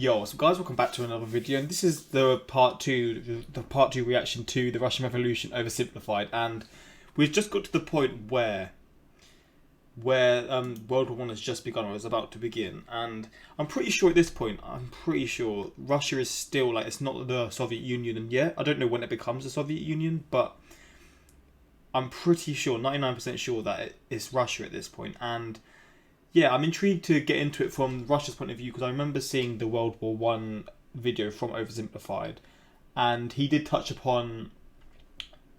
Yo, so guys, welcome back to another video, and this is the part two, the part two reaction to the Russian Revolution oversimplified, and we've just got to the point where World War One has just begun, or is about to begin, and I'm pretty sure at this point, Russia is still like, it's not the Soviet Union yet. I don't know when it becomes the Soviet Union, but I'm pretty sure, 99% sure that it's Russia at this point, and yeah, I'm intrigued to get into it from Russia's point of view, because I remember seeing the World War One video from OverSimplified, and he did touch upon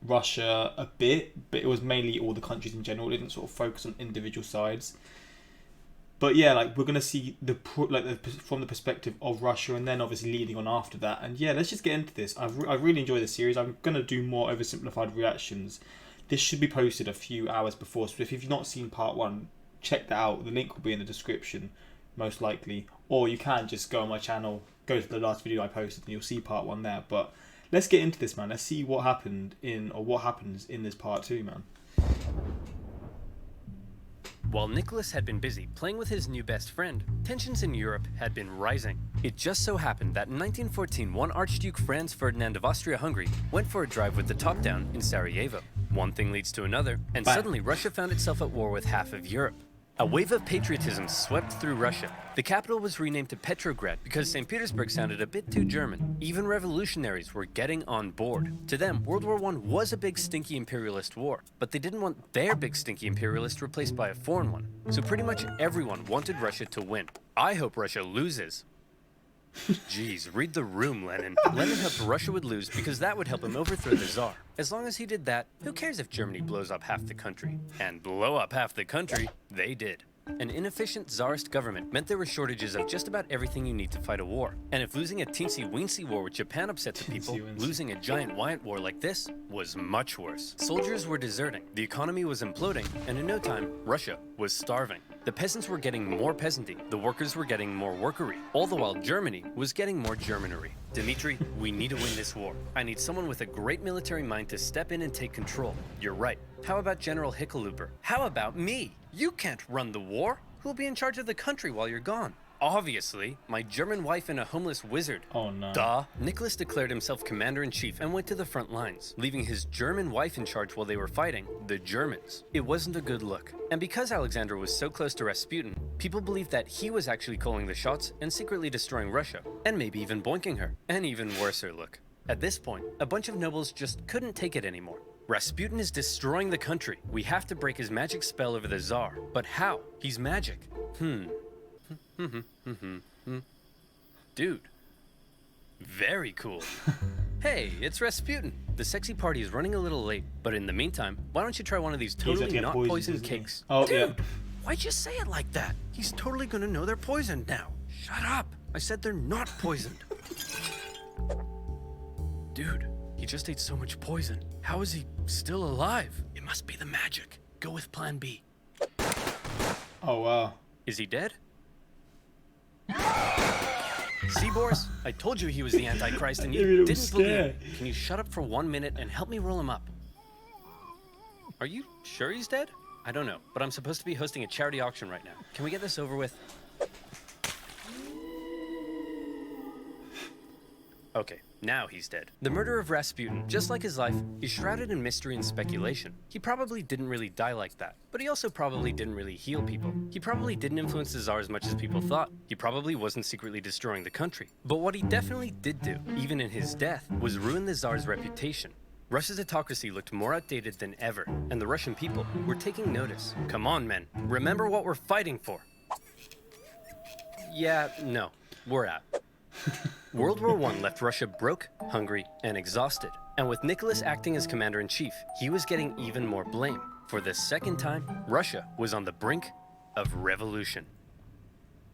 Russia a bit, but it was mainly all the countries in general. It didn't sort of focus on individual sides. But yeah, like we're gonna see from the perspective of Russia, and then obviously leading on after that. And yeah, let's just get into this. I really enjoy this series. I'm gonna do more oversimplified reactions. This should be posted a few hours before, so if you've not seen part one, check that out. The link will be in the description, most likely, or you can just go on my channel, go to the last video I posted, and you'll see part one there. But let's get into this, man. Let's see what happened what happens in this part two, man. While Nicholas had been busy playing with his new best friend, tensions in Europe had been rising. It just so happened that in 1914, one Archduke Franz Ferdinand of Austria-Hungary went for a drive with the top down in Sarajevo. One thing leads to another, and suddenly Russia found itself at war with half of Europe. A wave of patriotism swept through Russia. The capital was renamed to Petrograd because St. Petersburg sounded a bit too German. Even revolutionaries were getting on board. To them, World War I was a big stinky imperialist war, but they didn't want their big stinky imperialist replaced by a foreign one. So pretty much everyone wanted Russia to win. I hope Russia loses. Jeez, read the room, Lenin. Lenin hoped Russia would lose because that would help him overthrow the Tsar. As long as he did that, who cares if Germany blows up half the country? And blow up half the country, they did. An inefficient Tsarist government meant there were shortages of just about everything you need to fight a war. And if losing a teensy-weensy war with Japan upset the people, losing a giant Wyatt war like this was much worse. Soldiers were deserting, the economy was imploding, and in no time, Russia was starving. The peasants were getting more peasanty, the workers were getting more workery, all the while Germany was getting more Germanery. Dmitri, we need to win this war. I need someone with a great military mind to step in and take control. You're right. How about General Hickenlooper? How about me? You can't run the war. Who'll be in charge of the country while you're gone? Obviously, my German wife and a homeless wizard. Oh no. Duh. Nicholas declared himself commander-in-chief and went to the front lines, leaving his German wife in charge while they were fighting the Germans. It wasn't a good look. And because Alexander was so close to Rasputin, people believed that he was actually calling the shots and secretly destroying Russia, and maybe even boinking her. An even worser look. At this point, a bunch of nobles just couldn't take it anymore. Rasputin is destroying the country. We have to break his magic spell over the Tsar. But how? He's magic. Dude. Very cool. Hey, it's Rasputin. The sexy party is running a little late, but in the meantime, why don't you try one of these totally not poisoned cakes? Oh, dude, yeah. Why'd you say it like that? He's totally gonna know they're poisoned now. Shut up. I said they're not poisoned. Dude, he just ate so much poison. How is he still alive? It must be the magic. Go with plan B. Oh wow. Is he dead? See, Boris? I told you he was the Antichrist and you didn't believe it. Can you shut up for 1 minute and help me roll him up? Are you sure he's dead? I don't know, but I'm supposed to be hosting a charity auction right now. Can we get this over with? Okay, now he's dead. The murder of Rasputin, just like his life, is shrouded in mystery and speculation. He probably didn't really die like that, but he also probably didn't really heal people. He probably didn't influence the Tsar as much as people thought. He probably wasn't secretly destroying the country. But what he definitely did do, even in his death, was ruin the Tsar's reputation. Russia's autocracy looked more outdated than ever, and the Russian people were taking notice. Come on, men. Remember what we're fighting for. Yeah, no. We're out. World War I left Russia broke, hungry, and exhausted. And with Nicholas acting as commander-in-chief, he was getting even more blame. For the second time, Russia was on the brink of revolution.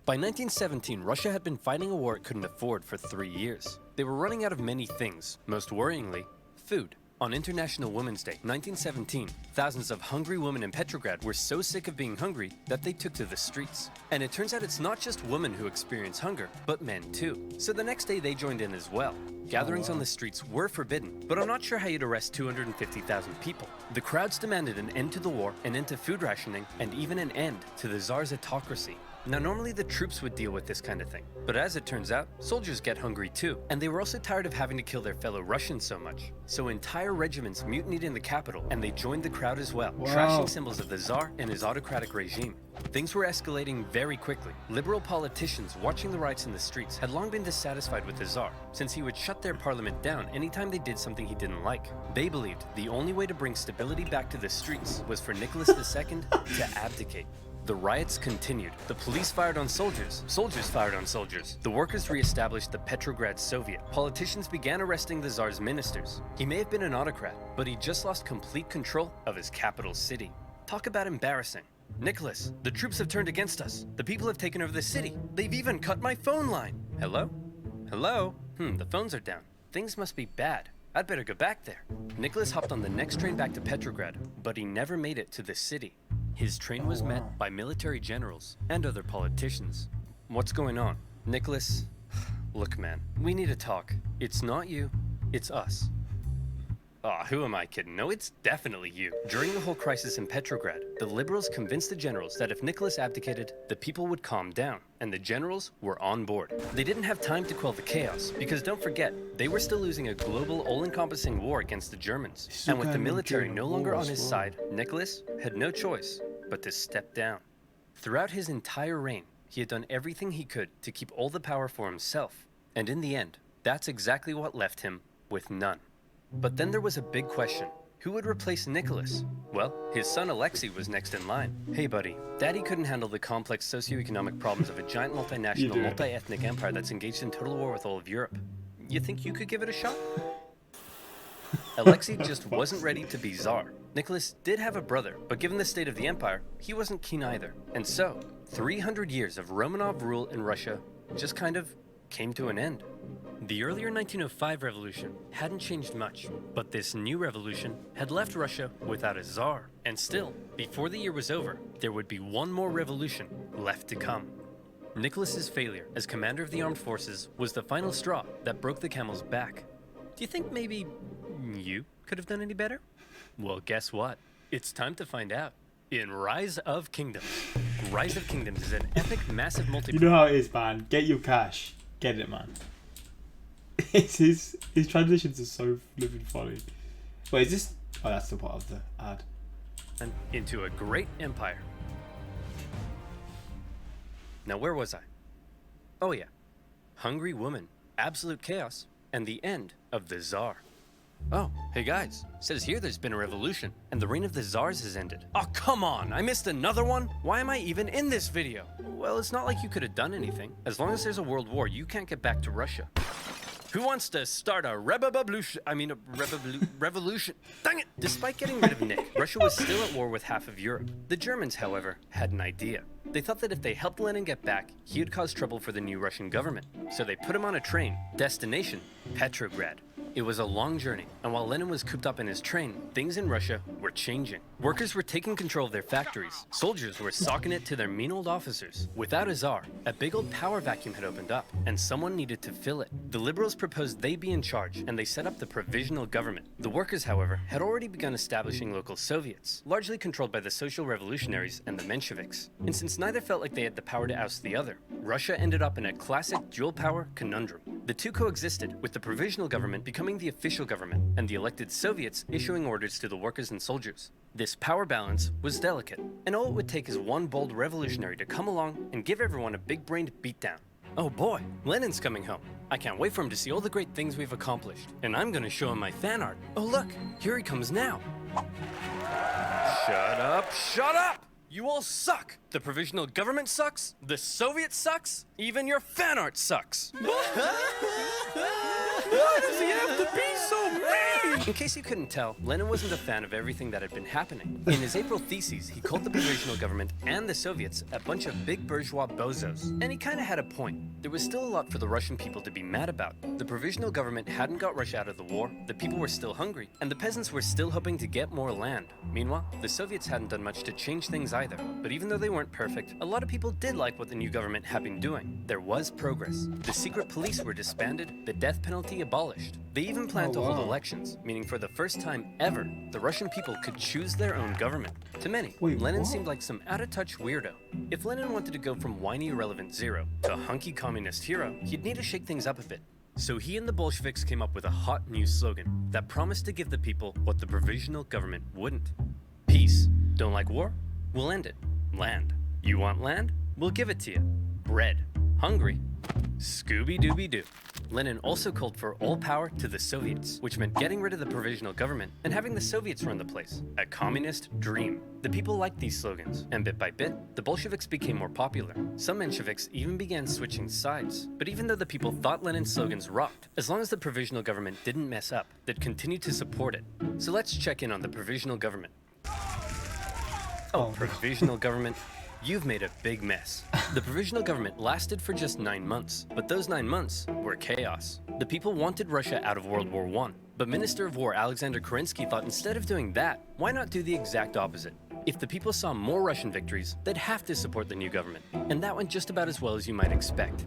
By 1917, Russia had been fighting a war it couldn't afford for 3 years. They were running out of many things, most worryingly, food. On International Women's Day, 1917, thousands of hungry women in Petrograd were so sick of being hungry that they took to the streets. And it turns out it's not just women who experience hunger, but men too. So the next day they joined in as well. Gatherings on the streets were forbidden, but I'm not sure how you'd arrest 250,000 people. The crowds demanded an end to the war, an end to food rationing, and even an end to the Tsar's autocracy. Now, normally the troops would deal with this kind of thing, but as it turns out, soldiers get hungry too, and they were also tired of having to kill their fellow Russians so much. So entire regiments mutinied in the capital, and they joined the crowd as well, trashing symbols of the Tsar and his autocratic regime. Things were escalating very quickly. Liberal politicians watching the riots in the streets had long been dissatisfied with the Tsar, since he would shut their parliament down anytime they did something he didn't like. They believed the only way to bring stability back to the streets was for Nicholas II to abdicate. The riots continued. The police fired on soldiers. Soldiers fired on soldiers. The workers re-established the Petrograd Soviet. Politicians began arresting the Tsar's ministers. He may have been an autocrat, but he just lost complete control of his capital city. Talk about embarrassing. Nicholas, the troops have turned against us. The people have taken over the city. They've even cut my phone line. Hello? Hello? The phones are down. Things must be bad. I'd better go back there. Nicholas hopped on the next train back to Petrograd, but he never made it to the city. His train was met by military generals and other politicians. What's going on? Nicholas, look man, we need to talk. It's not you, it's us. Who am I kidding? No, it's definitely you. During the whole crisis in Petrograd, the liberals convinced the generals that if Nicholas abdicated, the people would calm down, and the generals were on board. They didn't have time to quell the chaos, because don't forget, they were still losing a global, all-encompassing war against the Germans. And with the military no longer on his side, Nicholas had no choice but to step down. Throughout his entire reign, he had done everything he could to keep all the power for himself, and in the end, that's exactly what left him with none. But then there was a big question. Who would replace Nicholas? Well, his son Alexei was next in line. Hey buddy, Daddy couldn't handle the complex socioeconomic problems of a giant multinational, multi-ethnic empire that's engaged in total war with all of Europe. You think you could give it a shot? Alexei just wasn't ready to be Tsar. Nicholas did have a brother, but given the state of the empire, he wasn't keen either. And so, 300 years of Romanov rule in Russia just kind of came to an end. The earlier 1905 revolution hadn't changed much, but this new revolution had left Russia without a Tsar. And still, before the year was over, there would be one more revolution left to come. Nicholas's failure as commander of the armed forces was the final straw that broke the camel's back. Do you think maybe you could have done any better? Well, guess what? It's time to find out. In Rise of Kingdoms. Rise of Kingdoms is an epic, massive multiplayer. You know how it is, man. Get your cash. Get it, man. His transitions are so flippin' funny. Wait, is this? Oh, that's the part of the ad. Into a great empire. Now, where was I? Oh yeah. Hungry woman, absolute chaos, and the end of the Tsar. Oh, hey guys. Says here there's been a revolution, and the reign of the Tsars has ended. Oh, come on! I missed another one? Why am I even in this video? Well, it's not like you could have done anything. As long as there's a world war, you can't get back to Russia. Who wants to start a revolution? Revolution. Dang it! Despite getting rid of Nick, Russia was still at war with half of Europe. The Germans, however, had an idea. They thought that if they helped Lenin get back, he would cause trouble for the new Russian government. So they put him on a train. Destination, Petrograd. It was a long journey, and while Lenin was cooped up in his train, things in Russia were changing. Workers were taking control of their factories. Soldiers were socking it to their mean old officers. Without a Tsar, a big old power vacuum had opened up, and someone needed to fill it. The liberals proposed they be in charge, and they set up the provisional government. The workers, however, had already begun establishing local Soviets, largely controlled by the social revolutionaries and the Mensheviks. And since neither felt like they had the power to oust the other, Russia ended up in a classic dual power conundrum. The two coexisted, with the provisional government becoming the official government, and the elected Soviets issuing orders to the workers and soldiers. This power balance was delicate, and all it would take is one bold revolutionary to come along and give everyone a big-brained beatdown. Oh boy, Lenin's coming home. I can't wait for him to see all the great things we've accomplished, and I'm gonna show him my fan art. Oh look, here he comes now. Shut up, shut up! You all suck! The provisional government sucks, the Soviet sucks, even your fan art sucks! Why does he have to be so mean? In case you couldn't tell, Lenin wasn't a fan of everything that had been happening. In his April theses, he called the provisional government and the Soviets a bunch of big bourgeois bozos. And he kinda had a point. There was still a lot for the Russian people to be mad about. The provisional government hadn't got Russia out of the war, the people were still hungry, and the peasants were still hoping to get more land. Meanwhile, the Soviets hadn't done much to change things either. But even though they weren't perfect, a lot of people did like what the new government had been doing. There was progress. The secret police were disbanded, the death penalty abolished. They even planned to Oh, hold wow. elections, meaning for the first time ever, the Russian people could choose their own government. To many, Wait, Lenin what? seemed like some out-of-touch weirdo. If Lenin wanted to go from whiny irrelevant zero to a hunky communist hero, he'd need to shake things up a bit. So he and the Bolsheviks came up with a hot new slogan that promised to give the people what the provisional government wouldn't. Peace. Don't like war? We'll end it. Land. You want land? We'll give it to you. Bread. Hungry? Scooby-Dooby-Doo. Lenin also called for all power to the Soviets, which meant getting rid of the provisional government and having the Soviets run the place. A communist dream. The people liked these slogans, and bit by bit, the Bolsheviks became more popular. Some Mensheviks even began switching sides. But even though the people thought Lenin's slogans rocked, as long as the provisional government didn't mess up, they'd continue to support it. So let's check in on the provisional government. Oh, provisional government. You've made a big mess. The provisional government lasted for just 9 months, but those 9 months were chaos. The people wanted Russia out of World War I, but Minister of War Alexander Kerensky thought instead of doing that, why not do the exact opposite? If the people saw more Russian victories, they'd have to support the new government, and that went just about as well as you might expect.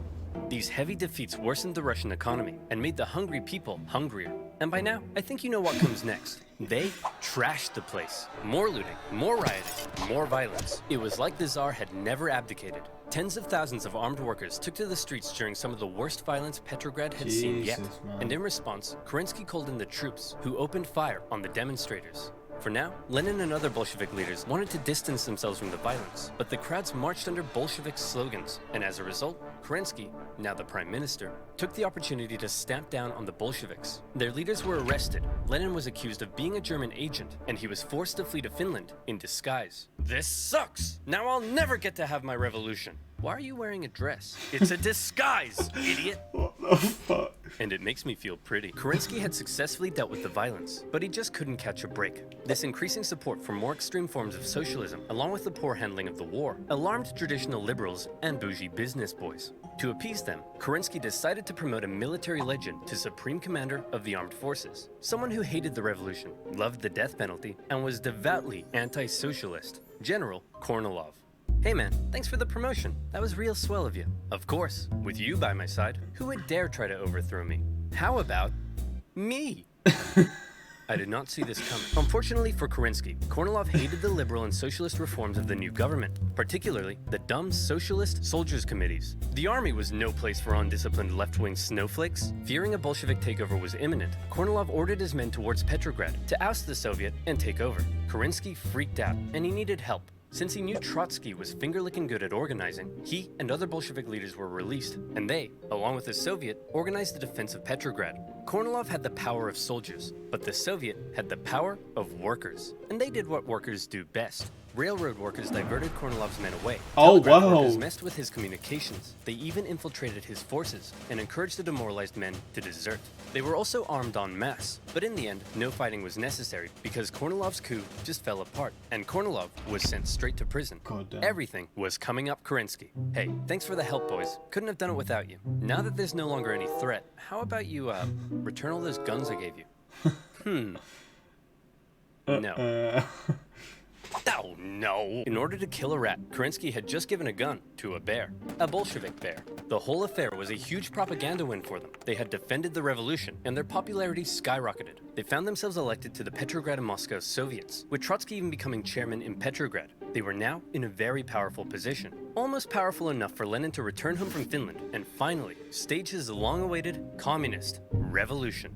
These heavy defeats worsened the Russian economy and made the hungry people hungrier. And by now, I think you know what comes next. They trashed the place. More looting, more rioting, more violence. It was like the Tsar had never abdicated. Tens of thousands of armed workers took to the streets during some of the worst violence Petrograd had seen yet. Man. And in response, Kerensky called in the troops, who opened fire on the demonstrators. For now, Lenin and other Bolshevik leaders wanted to distance themselves from the violence, but the crowds marched under Bolshevik slogans, and as a result, Kerensky, now the prime minister, took the opportunity to stamp down on the Bolsheviks. Their leaders were arrested. Lenin was accused of being a German agent, and he was forced to flee to Finland in disguise. This sucks! Now I'll never get to have my revolution. Why are you wearing a dress? It's a disguise, idiot! What the fuck? And it makes me feel pretty. Kerensky had successfully dealt with the violence, but he just couldn't catch a break. This increasing support for more extreme forms of socialism, along with the poor handling of the war, alarmed traditional liberals and bougie business boys. To appease them, Kerensky decided to promote a military legend to Supreme Commander of the Armed Forces, someone who hated the revolution, loved the death penalty, and was devoutly anti-socialist, General Kornilov. Hey man, thanks for the promotion. That was real swell of you. Of course, with you by my side, who would dare try to overthrow me? How about me? I did not see this coming. Unfortunately for Kerensky, Kornilov hated the liberal and socialist reforms of the new government, particularly the dumb socialist soldiers' committees. The army was no place for undisciplined left-wing snowflakes. Fearing a Bolshevik takeover was imminent, Kornilov ordered his men towards Petrograd to oust the Soviet and take over. Kerensky freaked out, and he needed help. Since he knew Trotsky was finger-licking good at organizing, he and other Bolshevik leaders were released, and they, along with the Soviet, organized the defense of Petrograd. Kornilov had the power of soldiers, but the Soviet had the power of workers. And they did what workers do best. Railroad workers diverted Kornilov's men away. Oh, Telegraph wow. workers messed with his communications. They even infiltrated his forces and encouraged the demoralized men to desert. They were also armed en masse, but in the end, no fighting was necessary because Kornilov's coup just fell apart, and Kornilov was sent straight to prison. God damn. Everything was coming up Kerensky. Hey, thanks for the help, boys. Couldn't have done it without you. Now that there's no longer any threat, how about you, return all those guns I gave you? No. Oh, no. In order to kill a rat, Kerensky had just given a gun to a bear. A Bolshevik bear. The whole affair was a huge propaganda win for them. They had defended the revolution, and their popularity skyrocketed. They found themselves elected to the Petrograd and Moscow Soviets, with Trotsky even becoming chairman in Petrograd. They were now in a very powerful position. Almost powerful enough for Lenin to return home from Finland and finally stage his long-awaited communist revolution.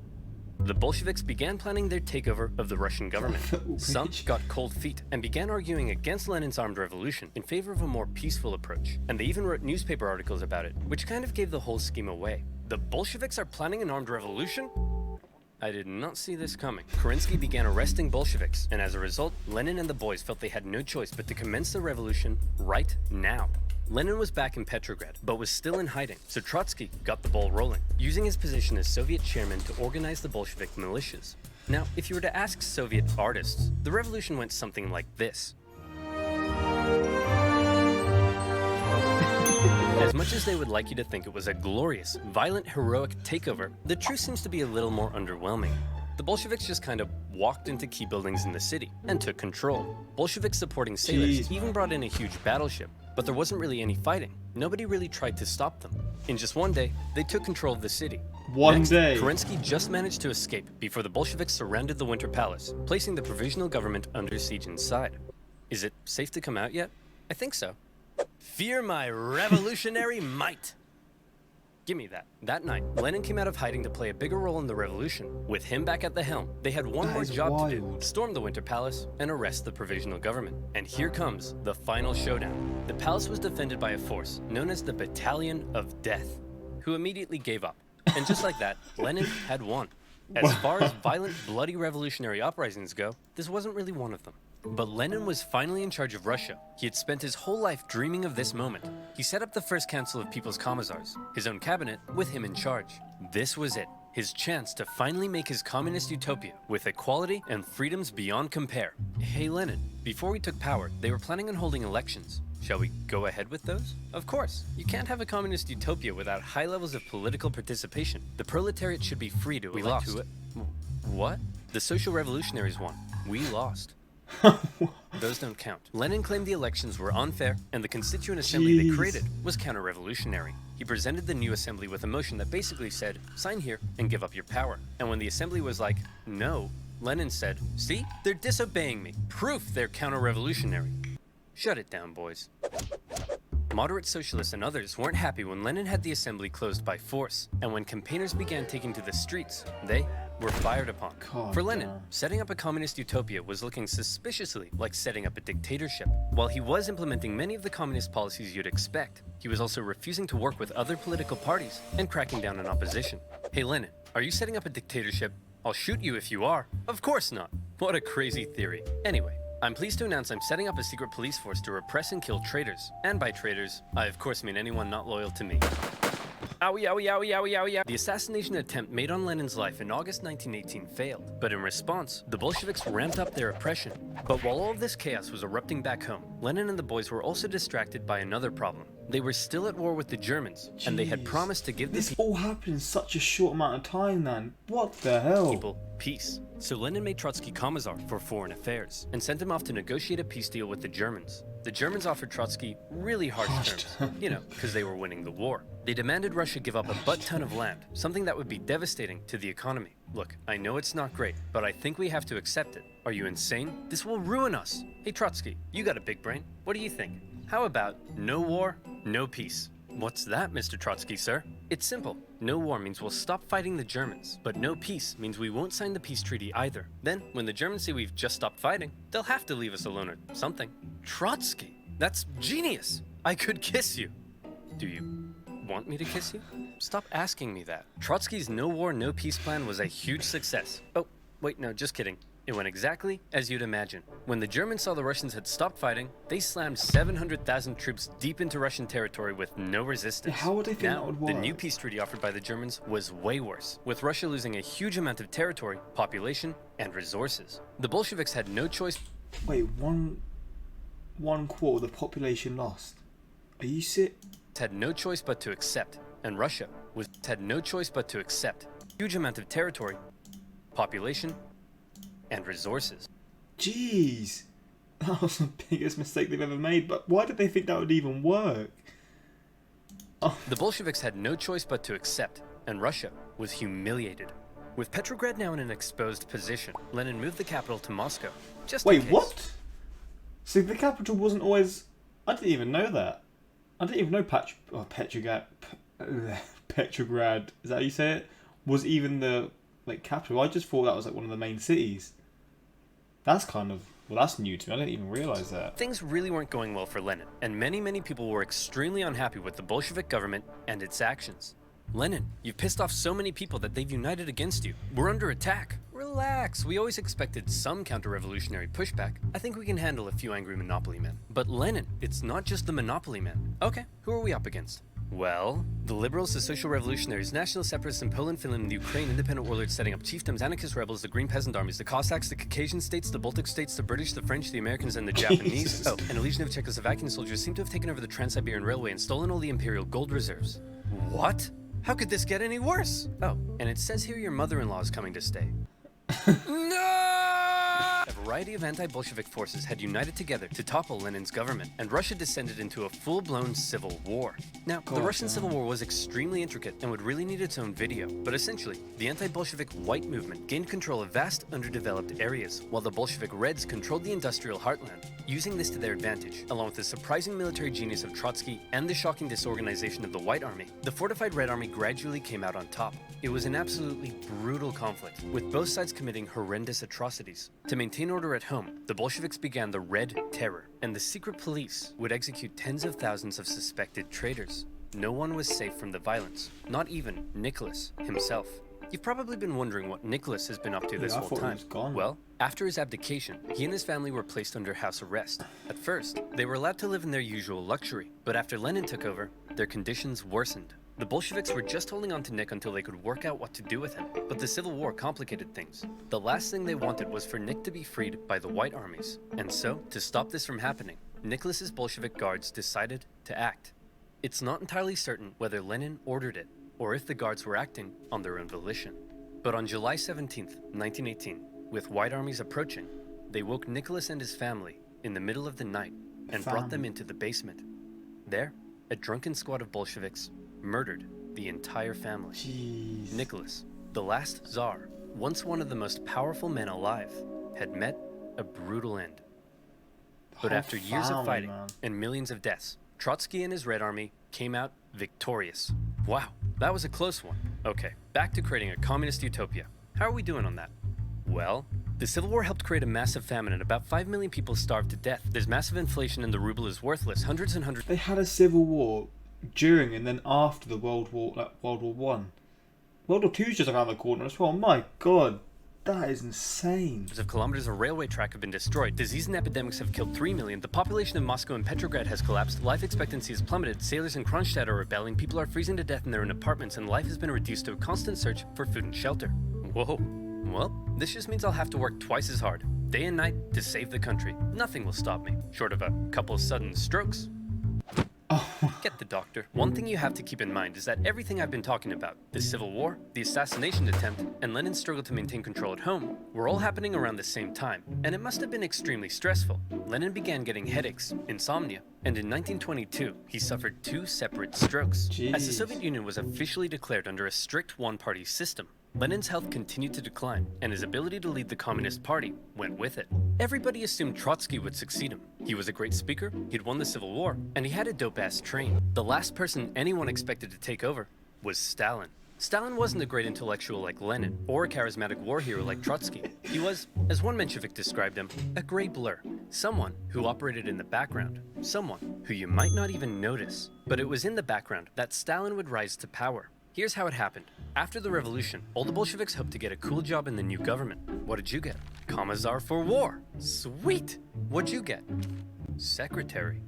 The Bolsheviks began planning their takeover of the Russian government. Some got cold feet and began arguing against Lenin's armed revolution in favor of a more peaceful approach. And they even wrote newspaper articles about it, which kind of gave the whole scheme away. The Bolsheviks are planning an armed revolution? I did not see this coming. Kerensky began arresting Bolsheviks, and as a result, Lenin and the boys felt they had no choice but to commence the revolution right now. Lenin was back in Petrograd, but was still in hiding, so Trotsky got the ball rolling, using his position as Soviet chairman to organize the Bolshevik militias. Now, if you were to ask Soviet artists, the revolution went something like this. As much as they would like you to think it was a glorious, violent, heroic takeover, the truth seems to be a little more underwhelming. The Bolsheviks just kind of walked into key buildings in the city and took control. Bolsheviks supporting sailors even brought in a huge battleship, but there wasn't really any fighting. Nobody really tried to stop them. In just one day, they took control of the city. One Next, day. Kerensky just managed to escape before the Bolsheviks surrounded the Winter Palace, placing the provisional government under siege inside. Is it safe to come out yet? I think so. Fear my revolutionary might. Give me that. That night, Lenin came out of hiding to play a bigger role in the revolution. With him back at the helm, they had one more job to do: storm the Winter Palace and arrest the provisional government. And here comes the final showdown. The palace was defended by a force known as the Battalion of Death, who immediately gave up. And just like that, Lenin had won. As far as violent, bloody revolutionary uprisings go, this wasn't really one of them. But Lenin was finally in charge of Russia. He had spent his whole life dreaming of this moment. He set up the first Council of People's Commissars, his own cabinet, with him in charge. This was it, his chance to finally make his communist utopia, with equality and freedoms beyond compare. Hey Lenin, before we took power, they were planning on holding elections. Shall we go ahead with those? Of course. You can't have a communist utopia without high levels of political participation. The proletariat should be free to elect who it. What? The social revolutionaries won. We lost. Those don't count. Lenin claimed the elections were unfair, and the Constituent Assembly they created was counter-revolutionary. He presented the new assembly with a motion that basically said, sign here and give up your power. And when the assembly was like, no, Lenin said, see, they're disobeying me. Proof they're counter-revolutionary. Shut it down, boys. Moderate socialists and others weren't happy when Lenin had the assembly closed by force, and when campaigners began taking to the streets, they were fired upon. For Lenin, setting up a communist utopia was looking suspiciously like setting up a dictatorship. While he was implementing many of the communist policies you'd expect, he was also refusing to work with other political parties and cracking down on opposition. Hey Lenin, are you setting up a dictatorship? I'll shoot you if you are. Of course not. What a crazy theory. Anyway, I'm pleased to announce I'm setting up a secret police force to repress and kill traitors. And by traitors, I of course mean anyone not loyal to me. Owie, owie, owie, owie, owie. The assassination attempt made on Lenin's life in August 1918 failed, but in response, the Bolsheviks ramped up their oppression. But while all of this chaos was erupting back home, Lenin and the boys were also distracted by another problem. They were still at war with the Germans, and they had promised to give this all happened in such a short amount of time, man. What the hell? People peace. So Lenin made Trotsky Commissar for Foreign Affairs and sent him off to negotiate a peace deal with the Germans. The Germans offered Trotsky really harsh terms, you know, because they were winning the war. They demanded Russia give up a butt-ton of land, something that would be devastating to the economy. Look, I know it's not great, but I think we have to accept it. Are you insane? This will ruin us. Hey Trotsky, you got a big brain. What do you think? How about no war, no peace? What's that, Mr. Trotsky, sir? It's simple. No war means we'll stop fighting the Germans, but no peace means we won't sign the peace treaty either. Then, when the Germans say we've just stopped fighting, they'll have to leave us alone or something. Trotsky, that's genius. I could kiss you. Do you want me to kiss you? Stop asking me that. Trotsky's no war, no peace plan was a huge success. Oh, wait, no, just kidding. It went exactly as you'd imagine. When the Germans saw the Russians had stopped fighting, they slammed 700,000 troops deep into Russian territory with no resistance. How would they think that would work? The new peace treaty offered by the Germans was way worse, with Russia losing a huge amount of territory, population, and resources. The Bolsheviks had no choice. Wait, one quarter of the population lost. Are you sick? Had no choice but to accept, and Russia had no choice but to accept huge amount of territory, population, and resources. Jeez, that was the biggest mistake they've ever made, but why did they think that would even work? Oh. The Bolsheviks had no choice but to accept, and Russia was humiliated. With Petrograd now in an exposed position, Lenin moved the capital to Moscow. Wait, what? So the capital wasn't always... I didn't even know that. I didn't even know Petrograd, is that how you say it? Was even the capital. I just thought that was one of the main cities. That's kind of, well, that's new to me. I didn't even realize that. Things really weren't going well for Lenin, and many people were extremely unhappy with the Bolshevik government and its actions. Lenin, you've pissed off so many people that they've united against you. We're under attack. Relax, we always expected some counter-revolutionary pushback. I think we can handle a few angry monopoly men. But Lenin, it's not just the monopoly men. Okay, who are we up against? Well, the liberals, the social revolutionaries, national separatists in Poland, Finland, the Ukraine, independent warlords setting up chiefdoms, anarchist rebels, the Green Peasant armies, the Cossacks, the Caucasian states, the Baltic states, the British, the French, the Americans, and the Japanese. Oh, and a legion of Czechoslovakian soldiers seem to have taken over the Trans-Siberian Railway and stolen all the imperial gold reserves. What? How could this get any worse? Oh, and it says here your mother-in-law is coming to stay. No! variety of anti-Bolshevik forces had united together to topple Lenin's government, and Russia descended into a full-blown civil war. Now, the Russian Civil War was extremely intricate and would really need its own video, but essentially, the anti-Bolshevik white movement gained control of vast, underdeveloped areas, while the Bolshevik Reds controlled the industrial heartland. Using this to their advantage, along with the surprising military genius of Trotsky and the shocking disorganization of the White Army, the fortified Red Army gradually came out on top. It was an absolutely brutal conflict, with both sides committing horrendous atrocities. To maintain order at home, the Bolsheviks began the Red Terror, and the secret police would execute tens of thousands of suspected traitors. No one was safe from the violence, not even Nicholas himself. You've probably been wondering what Nicholas has been up to this whole time. Well, after his abdication, he and his family were placed under house arrest. At first, they were allowed to live in their usual luxury, but after Lenin took over, their conditions worsened. The Bolsheviks were just holding on to Nick until they could work out what to do with him, but the Civil War complicated things. The last thing they wanted was for Nick to be freed by the White Armies, and so, to stop this from happening, Nicholas's Bolshevik guards decided to act. It's not entirely certain whether Lenin ordered it, or if the guards were acting on their own volition. But on July 17th, 1918, with White Armies approaching, they woke Nicholas and his family in the middle of the night and brought them into the basement. There, a drunken squad of Bolsheviks murdered the entire family. Jeez. Nicholas, the last Tsar, once one of the most powerful men alive, had met a brutal end. But after years of fighting and millions of deaths, Trotsky and his Red Army came out victorious. Wow, that was a close one. Okay, back to creating a communist utopia. How are we doing on that? Well, the Civil War helped create a massive famine and about 5 million people starved to death. There's massive inflation and the ruble is worthless. Hundreds and hundreds... They had a civil war during and then after the World War One. World War Two's just around the corner as well. My God, that is insane. Of kilometers of railway track have been destroyed. Disease and epidemics have killed 3 million. The population of Moscow and Petrograd has collapsed. Life expectancy has plummeted. Sailors in Kronstadt are rebelling. People are freezing to death in their own apartments, and life has been reduced to a constant search for food and shelter. Whoa. Well, this just means I'll have to work twice as hard, day and night, to save the country. Nothing will stop me, short of a couple of sudden strokes. Get the doctor. One thing you have to keep in mind is that everything I've been talking about, the Civil War, the assassination attempt, and Lenin's struggle to maintain control at home, were all happening around the same time, and it must have been extremely stressful. Lenin began getting headaches, insomnia, and in 1922, he suffered 2 separate strokes. Jeez. As the Soviet Union was officially declared under a strict one-party system, Lenin's health continued to decline, and his ability to lead the Communist Party went with it. Everybody assumed Trotsky would succeed him. He was a great speaker, he'd won the Civil War, and he had a dope-ass train. The last person anyone expected to take over was Stalin. Stalin wasn't a great intellectual like Lenin, or a charismatic war hero like Trotsky. He was, as one Menshevik described him, a gray blur. Someone who operated in the background. Someone who you might not even notice. But it was in the background that Stalin would rise to power. Here's how it happened. After the revolution, all the Bolsheviks hoped to get a cool job in the new government. What did you get? Commissar for War. Sweet! What'd you get? Secretary.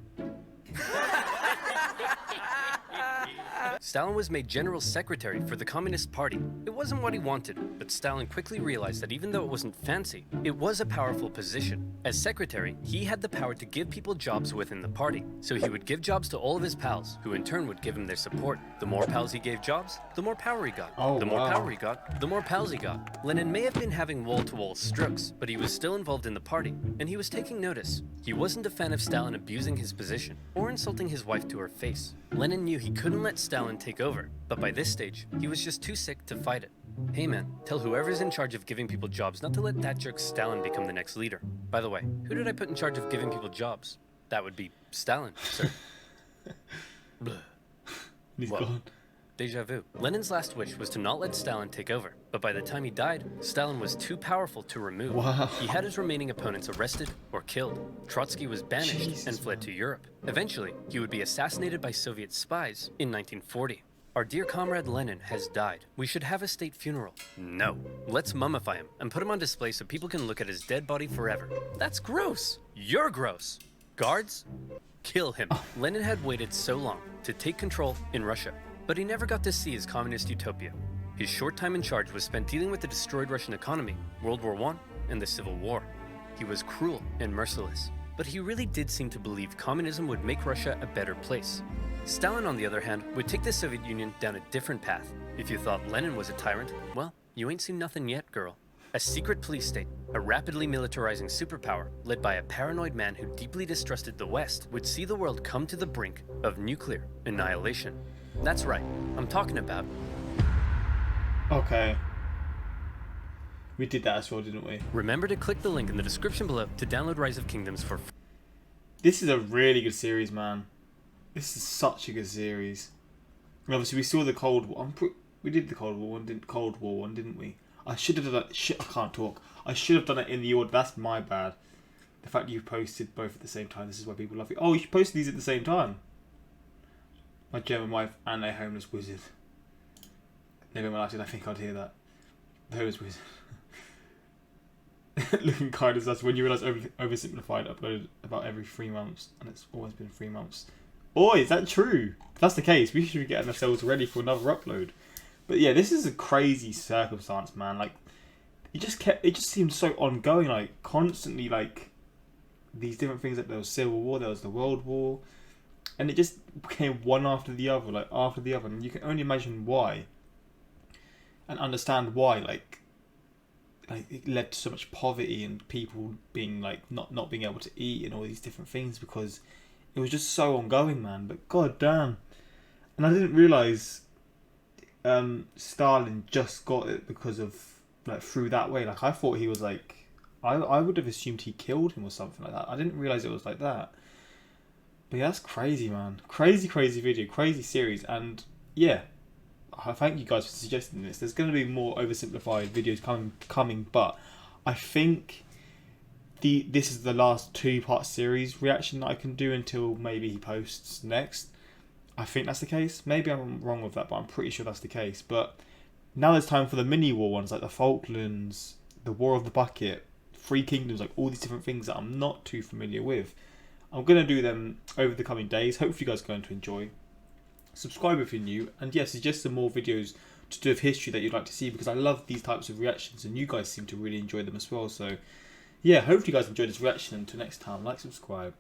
Stalin was made general secretary for the Communist Party. It wasn't what he wanted, but Stalin quickly realized that even though it wasn't fancy, it was a powerful position. As secretary, he had the power to give people jobs within the party. So he would give jobs to all of his pals, who in turn would give him their support. The more pals he gave jobs, the more power he got. The more power he got, the more pals he got. Lenin may have been having wall-to-wall strokes, but he was still involved in the party, and he was taking notice. He wasn't a fan of Stalin abusing his position, or insulting his wife to her face. Lenin knew he couldn't let Stalin take over, but by this stage, he was just too sick to fight it. Hey man, tell whoever's in charge of giving people jobs not to let that jerk Stalin become the next leader. By the way, who did I put in charge of giving people jobs? That would be Stalin, sir. He's Well, gone. Deja vu. Lenin's last wish was to not let Stalin take over, but by the time he died, Stalin was too powerful to remove. Wow. He had his remaining opponents arrested or killed. Trotsky was banished Jesus, and fled to Europe. Eventually, he would be assassinated by Soviet spies in 1940. Our dear comrade Lenin has died. We should have a state funeral. No. Let's mummify him and put him on display so people can look at his dead body forever. That's gross. You're gross. Guards, kill him. Lenin had waited so long to take control in Russia, but he never got to see his communist utopia. His short time in charge was spent dealing with the destroyed Russian economy, World War I, and the Civil War. He was cruel and merciless, but he really did seem to believe communism would make Russia a better place. Stalin, on the other hand, would take the Soviet Union down a different path. If you thought Lenin was a tyrant, well, you ain't seen nothing yet, girl. A secret police state, a rapidly militarizing superpower led by a paranoid man who deeply distrusted the West, would see the world come to the brink of nuclear annihilation. That's right, I'm talking about... Okay. We did that as well, didn't we? Remember to click the link in the description below to download Rise of Kingdoms for... This is a really good series, man. This is such a good series. And obviously, we saw the Cold War. We did the Cold War one, didn't we? I should have done that. Shit, I can't talk. I should have done it in the order. That's my bad. The fact you posted both at the same time. This is why people love you. Oh, you posted these at the same time. My German wife and a homeless wizard. Never mind, I think I'd hear that. The homeless wizard. Looking kind as us when you realise OverSimplified uploaded about every 3 months, and it's always been 3 months. Oi, is that true? If that's the case, we should be getting ourselves ready for another upload. But yeah, this is a crazy circumstance, man. Like, it just seemed so ongoing, like constantly, like these different things. Like there was Civil War, there was the World War, and it just came one after the other, like after the other, and you can only imagine why, and understand why. Like it led to so much poverty and people being like not being able to eat and all these different things because it was just so ongoing, man. But god damn, and I didn't realise Stalin just got it because of like through that way. Like I thought he was like I would have assumed he killed him or something like that. I didn't realise it was like that. But yeah, that's crazy, man. Crazy video, crazy series, and yeah. I thank you guys for suggesting this. There's going to be more oversimplified videos coming, but I think this is the last 2-part series reaction that I can do until maybe he posts next. I think that's the case. Maybe I'm wrong with that, but I'm pretty sure that's the case. But now there's time for the mini war ones, like the Falklands, the War of the Bucket, Three Kingdoms, like all these different things that I'm not too familiar with. I'm going to do them over the coming days. Hopefully you guys are going to enjoy. Subscribe if you're new, and yes, suggest some more videos to do with history that you'd like to see, because I love these types of reactions and you guys seem to really enjoy them as well. So yeah, hopefully you guys enjoyed this reaction. Until next time, like, subscribe.